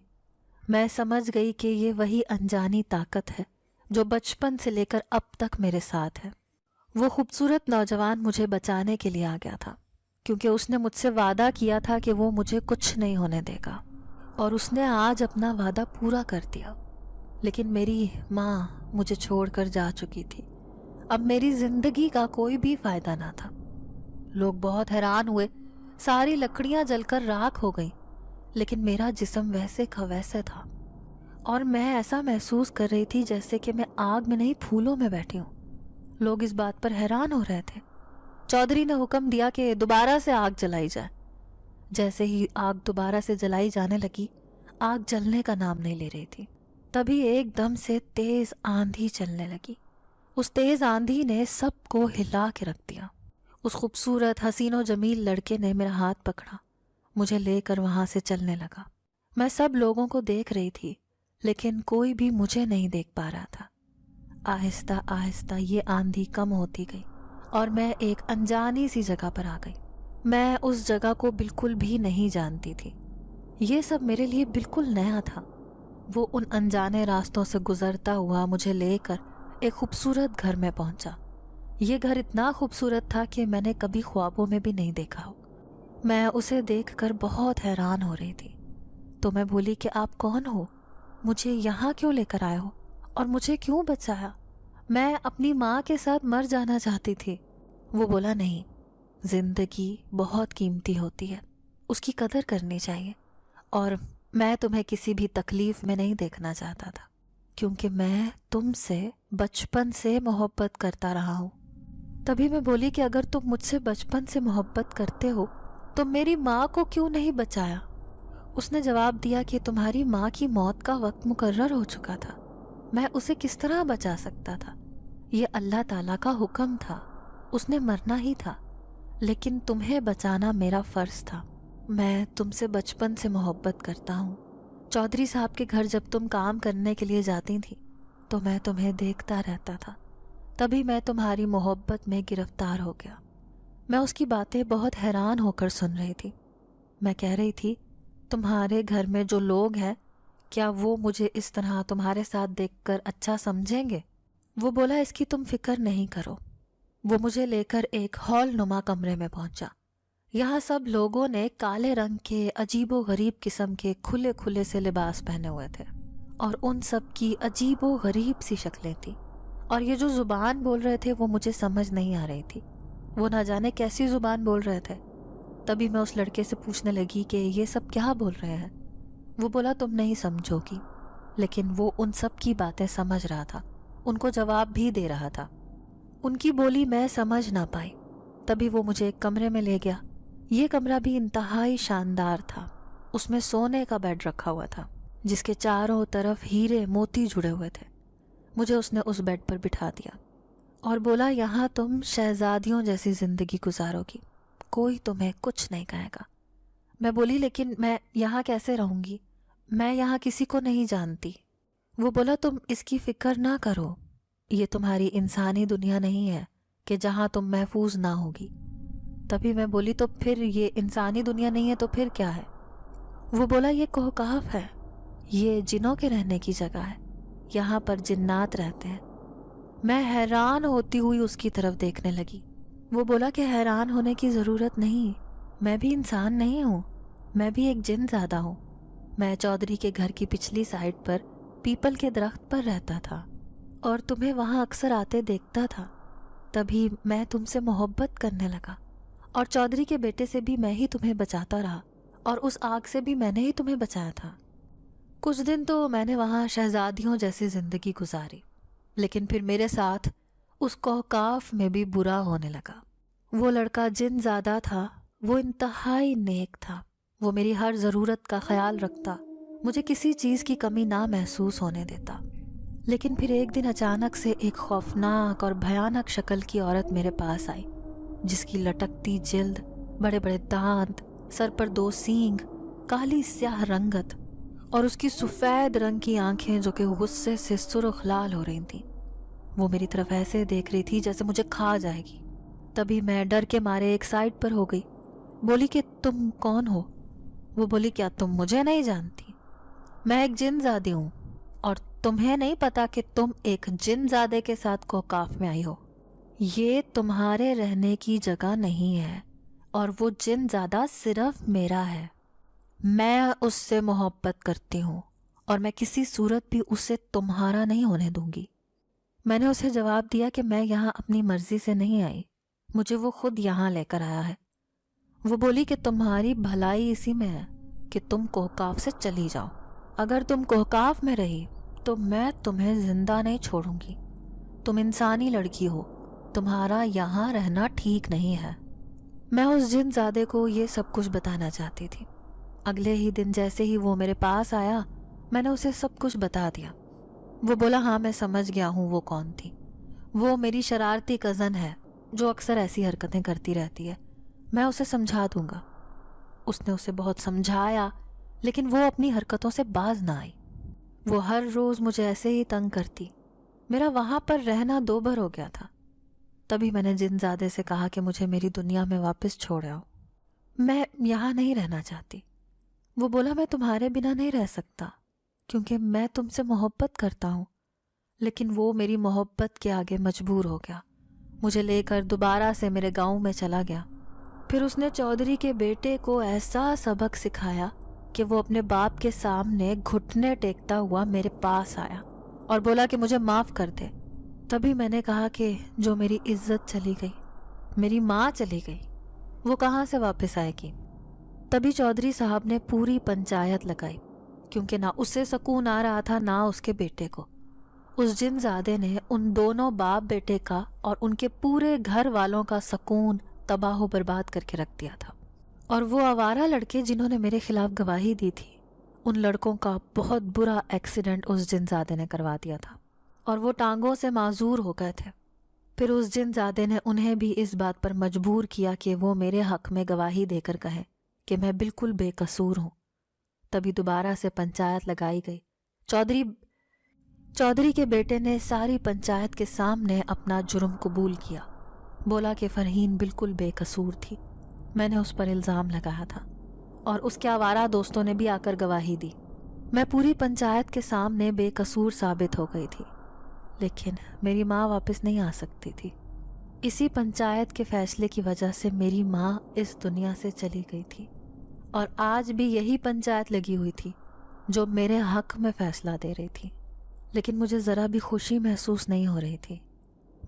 میں سمجھ گئی کہ یہ وہی انجانی طاقت ہے جو بچپن سے لے کر اب تک میرے ساتھ ہے۔ وہ خوبصورت نوجوان مجھے بچانے کے لیے آ گیا تھا، کیونکہ اس نے مجھ سے وعدہ کیا تھا کہ وہ مجھے کچھ نہیں ہونے دے گا، اور اس نے آج اپنا وعدہ پورا کر دیا۔ لیکن میری ماں مجھے چھوڑ کر جا چکی تھی۔ اب میری زندگی کا کوئی بھی فائدہ نہ تھا۔ لوگ بہت حیران ہوئے، ساری لکڑیاں جل کر راکھ ہو گئیں، لیکن میرا جسم ویسے کا ویسے تھا، اور میں ایسا محسوس کر رہی تھی جیسے کہ میں آگ میں نہیں پھولوں میں بیٹھی ہوں۔ لوگ اس بات پر حیران ہو رہے تھے۔ چودھری نے حکم دیا کہ دوبارہ سے آگ جلائی جائے۔ جیسے ہی آگ دوبارہ سے جلائی جانے لگی، آگ جلنے کا نام نہیں لے رہی تھی۔ تبھی ایک دم سے تیز آندھی چلنے لگی۔ اس تیز آندھی نے سب کو ہلا کے رکھ دیا۔ اس خوبصورت حسین و جمیل لڑکے نے میرا ہاتھ پکڑا، مجھے لے کر وہاں سے چلنے لگا۔ میں سب لوگوں کو دیکھ رہی تھی، لیکن کوئی بھی مجھے نہیں دیکھ پا رہا تھا۔ آہستہ آہستہ یہ آندھی کم ہوتی گئی اور میں ایک انجانی سی جگہ پر آ گئی۔ میں اس جگہ کو بالکل بھی نہیں جانتی تھی۔ یہ سب میرے لیے بالکل نیا تھا۔ وہ ان انجانے راستوں سے گزرتا ہوا مجھے لے کر ایک خوبصورت گھر میں پہنچا۔ یہ گھر اتنا خوبصورت تھا کہ میں نے کبھی خوابوں میں بھی نہیں دیکھا ہو۔ میں اسے دیکھ کر بہت حیران ہو رہی تھی، تو میں بولی کہ آپ کون ہو؟ مجھے یہاں کیوں لے کر آئے ہو؟ اور مجھے کیوں بچایا؟ میں اپنی ماں کے ساتھ مر جانا چاہتی تھی۔ وہ بولا نہیں، زندگی بہت قیمتی ہوتی ہے، اس کی قدر کرنی چاہیے، اور میں تمہیں کسی بھی تکلیف میں نہیں دیکھنا چاہتا تھا، کیونکہ میں تم سے بچپن سے محبت کرتا رہا ہوں۔ تبھی میں بولی کہ اگر تم مجھ سے بچپن سے محبت کرتے ہو تو میری ماں کو کیوں نہیں بچایا؟ اس نے جواب دیا کہ تمہاری ماں کی موت کا وقت مقرر ہو چکا تھا، میں اسے کس طرح بچا سکتا تھا؟ یہ اللہ تعالیٰ کا حکم تھا، اس نے مرنا ہی تھا، لیکن تمہیں بچانا میرا فرض تھا۔ میں تم سے بچپن سے محبت کرتا ہوں۔ چودھری صاحب کے گھر جب تم کام کرنے کے لیے جاتی تھی تو میں تمہیں دیکھتا رہتا تھا، تبھی میں تمہاری محبت میں گرفتار ہو گیا۔ میں اس کی باتیں بہت حیران ہو کر سن رہی تھی۔ میں کہہ رہی تھی، تمہارے گھر میں جو لوگ ہیں، کیا وہ مجھے اس طرح تمہارے ساتھ دیکھ کر اچھا سمجھیں گے؟ وہ بولا اس کی تم فکر نہیں کرو، وہ مجھے لے کر ایک ہال نما کمرے میں پہنچا۔ یہاں سب لوگوں نے کالے رنگ کے عجیب و غریب قسم کے کھلے کھلے سے لباس پہنے ہوئے تھے، اور ان سب کی عجیب و غریب سی شکلیں تھیں، اور یہ جو زبان بول رہے تھے وہ مجھے سمجھ نہیں آ رہی تھی۔ وہ نہ جانے کیسی زبان بول رہے تھے۔ تبھی میں اس لڑکے سے پوچھنے لگی کہ یہ سب کیا بول رہے ہیں۔ وہ بولا تم نہیں سمجھو گی، لیکن وہ ان سب کی باتیں سمجھ رہا تھا، ان کو جواب بھی دے رہا تھا۔ ان کی بولی میں سمجھ نہ پائی۔ تبھی وہ مجھے ایک کمرے میں لے گیا۔ یہ کمرہ بھی انتہائی شاندار تھا۔ اس میں سونے کا بیڈ رکھا ہوا تھا جس کے چاروں طرف ہیرے موتی جڑے ہوئے تھے۔ مجھے اس نے اس بیڈ پر بٹھا دیا اور بولا یہاں تم شہزادیوں جیسی زندگی گزارو گی، کوئی تمہیں کچھ نہیں کہے گا۔ میں بولی لیکن میں یہاں کیسے رہوں گی، میں یہاں کسی کو نہیں جانتی۔ وہ بولا تم اس کی فکر نہ کرو، یہ تمہاری انسانی دنیا نہیں ہے کہ جہاں تم محفوظ نہ ہوگی۔ تبھی میں بولی تو پھر یہ انسانی دنیا نہیں ہے تو پھر کیا ہے؟ وہ بولا یہ کوہکاف ہے، یہ جنوں کے رہنے کی جگہ ہے، یہاں پر جنات رہتے ہیں۔ میں حیران ہوتی ہوئی اس کی طرف دیکھنے لگی۔ وہ بولا کہ حیران ہونے کی ضرورت نہیں، میں بھی انسان نہیں ہوں، میں بھی ایک جن زادہ ہوں۔ میں چودھری کے گھر کی پچھلی سائڈ پر پیپل کے درخت پر رہتا تھا اور تمہیں وہاں اکثر آتے دیکھتا تھا۔ تبھی میں تم سے محبت کرنے لگا، اور چودھری کے بیٹے سے بھی میں ہی تمہیں بچاتا رہا، اور اس آگ سے بھی میں نے ہی تمہیں بچایا تھا۔ کچھ دن تو میں نے وہاں شہزادیوں جیسی زندگی گزاری، لیکن پھر میرے ساتھ اس کوہکاف میں بھی برا ہونے لگا۔ وہ لڑکا جن زادہ تھا، وہ انتہائی نیک تھا، وہ میری ہر ضرورت کا خیال رکھتا، مجھے کسی چیز کی کمی نہ محسوس ہونے دیتا۔ لیکن پھر ایک دن اچانک سے ایک خوفناک اور بھیانک شکل کی عورت میرے پاس آئی، جس کی لٹکتی جلد، بڑے بڑے دانت، سر پر 2 سینگ، کالی سیاہ رنگت، اور اس کی سفید رنگ کی آنکھیں جو کہ غصے سے سرخ لال ہو رہی تھیں۔ وہ میری طرف ایسے دیکھ رہی تھی جیسے مجھے کھا جائے گی۔ تبھی میں ڈر کے مارے ایک سائڈ پر ہو گئی۔ بولی کہ تم کون ہو؟ وہ بولی کیا تم مجھے نہیں جانتی؟ میں ایک جن زادی ہوں، اور تمہیں نہیں پتا کہ تم ایک جن زادے کے ساتھ کوہکاف میں آئی ہو؟ یہ تمہارے رہنے کی جگہ نہیں ہے، اور وہ جن زادہ صرف میرا ہے۔ میں اس سے محبت کرتی ہوں، اور میں کسی صورت بھی اسے تمہارا نہیں ہونے دوں گی۔ میں نے اسے جواب دیا کہ میں یہاں اپنی مرضی سے نہیں آئی، مجھے وہ خود یہاں لے کر آیا ہے۔ وہ بولی کہ تمہاری بھلائی اسی میں ہے کہ تم کوہکاف سے چلی جاؤ۔ اگر تم کوہکاف میں رہی تو میں تمہیں زندہ نہیں چھوڑوں گی۔ تم انسانی لڑکی ہو، تمہارا یہاں رہنا ٹھیک نہیں ہے۔ میں اس جن زادے کو یہ سب کچھ بتانا چاہتی تھی۔ اگلے ہی دن جیسے ہی وہ میرے پاس آیا، میں نے اسے سب کچھ بتا دیا۔ وہ بولا ہاں میں سمجھ گیا ہوں وہ کون تھی، وہ میری شرارتی کزن ہے جو اکثر ایسی حرکتیں کرتی رہتی ہے، میں اسے سمجھا دوں گا۔ اس نے اسے بہت سمجھایا، لیکن وہ اپنی حرکتوں سے باز نہ آئی۔ وہ ہر روز مجھے ایسے ہی تنگ کرتی، میرا وہاں پر رہنا 2 بار ہو گیا تھا۔ تبھی میں نے جن زادے سے کہا کہ مجھے میری دنیا میں واپس چھوڑ آؤ، میں یہاں نہیں رہنا چاہتی۔ وہ بولا میں تمہارے بنا نہیں رہ سکتا کیونکہ میں تم سے محبت کرتا ہوں۔ لیکن وہ میری محبت کے آگے مجبور ہو گیا، مجھے لے کر دوبارہ سے میرے گاؤں میں چلا گیا۔ پھر اس نے چودھری کے بیٹے کو ایسا سبق سکھایا کہ وہ اپنے باپ کے سامنے گھٹنے ٹیکتا ہوا میرے پاس آیا اور بولا کہ مجھے معاف کر دے۔ تبھی میں نے کہا کہ جو میری عزت چلی گئی، میری ماں چلی گئی، وہ کہاں سے واپس آئے گی؟ تبھی چودھری صاحب نے پوری پنچایت لگائی، کیونکہ نہ اسے سکون آ رہا تھا نہ اس کے بیٹے کو۔ اس جن زادے نے ان دونوں باپ بیٹے کا اور ان کے پورے گھر والوں کا سکون تباہ و برباد کر کے رکھ دیا تھا۔ اور وہ آوارہ لڑکے جنہوں نے میرے خلاف گواہی دی تھی، ان لڑکوں کا بہت برا ایکسیڈنٹ اس جن زادے نے کروا دیا تھا، اور وہ ٹانگوں سے معذور ہو گئے تھے۔ پھر اس جن زادے نے انہیں بھی اس بات پر مجبور کیا کہ وہ میرے حق میں گواہی دے کر کہیں کہ میں بالکل بے قصور ہوں۔ تبھی دوبارہ سے پنچایت لگائی گئی۔ چودھری کے بیٹے نے ساری پنچایت کے سامنے اپنا جرم قبول کیا، بولا کہ فرحین بالکل بے قصور تھی، میں نے اس پر الزام لگایا تھا، اور اس کے آوارہ دوستوں نے بھی آ کر گواہی دی۔ میں پوری پنچایت کے سامنے بے قصور ثابت ہو گئی تھی، لیکن میری ماں واپس نہیں آ سکتی تھی۔ اسی پنچایت کے فیصلے کی وجہ سے میری ماں اس دنیا سے چلی گئی تھی، اور آج بھی یہی پنچایت لگی ہوئی تھی جو میرے حق میں فیصلہ دے رہی تھی، لیکن مجھے ذرا بھی خوشی محسوس نہیں ہو رہی تھی۔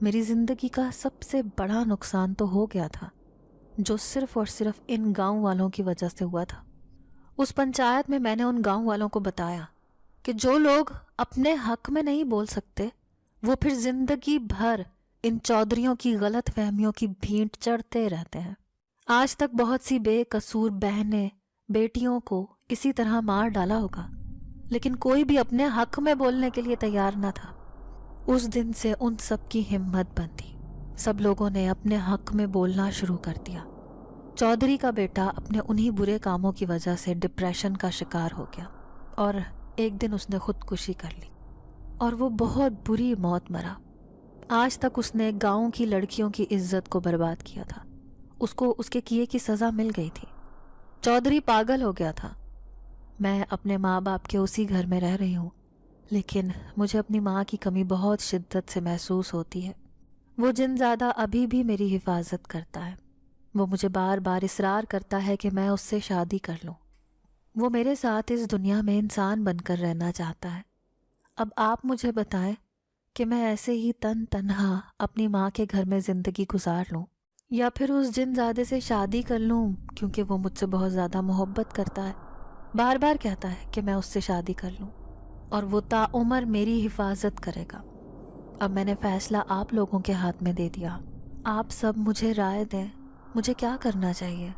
میری زندگی کا سب سے بڑا نقصان تو ہو گیا تھا، جو صرف اور صرف ان گاؤں والوں کی وجہ سے ہوا تھا۔ اس پنچایت میں نے ان گاؤں والوں کو بتایا کہ جو لوگ اپنے حق میں نہیں بول سکتے وہ پھر زندگی بھر ان چودھریوں کی غلط فہمیوں کی بھینٹ چڑھتے رہتے ہیں۔ آج تک بہت سی بے قصور بہنیں، بیٹیوں کو اسی طرح مار ڈالا ہوگا، لیکن کوئی بھی اپنے حق میں بولنے کے لیے تیار نہ تھا۔ اس دن سے ان سب کی ہمت بندھی، سب لوگوں نے اپنے حق میں بولنا شروع کر دیا۔ چودھری کا بیٹا اپنے انہی برے کاموں کی وجہ سے ڈپریشن کا شکار ہو گیا، اور ایک دن اس نے خودکشی کر لی، اور وہ بہت بری موت مرا۔ آج تک اس نے گاؤں کی لڑکیوں کی عزت کو برباد کیا تھا، اس کو اس کے کیے کی سزا مل گئی تھی۔ چودھری پاگل ہو گیا تھا۔ میں اپنے ماں باپ کے اسی گھر میں رہ رہی ہوں، لیکن مجھے اپنی ماں کی کمی بہت شدت سے محسوس ہوتی ہے۔ وہ جن زیادہ ابھی بھی میری حفاظت کرتا ہے، وہ مجھے بار بار اصرار کرتا ہے کہ میں اس سے شادی کر لوں۔ وہ میرے ساتھ اس دنیا میں انسان بن کر رہنا چاہتا ہے۔ اب آپ مجھے بتائیں کہ میں ایسے ہی تنہا اپنی ماں کے گھر میں زندگی گزار لوں، یا پھر اس جن زادے سے شادی کر لوں کیونکہ وہ مجھ سے بہت زیادہ محبت کرتا ہے، بار بار کہتا ہے کہ میں اس سے شادی کر لوں، اور وہ تا عمر میری حفاظت کرے گا۔ اب میں نے فیصلہ آپ لوگوں کے ہاتھ میں دے دیا۔ آپ سب مجھے رائے دیں، مجھے کیا کرنا چاہیے؟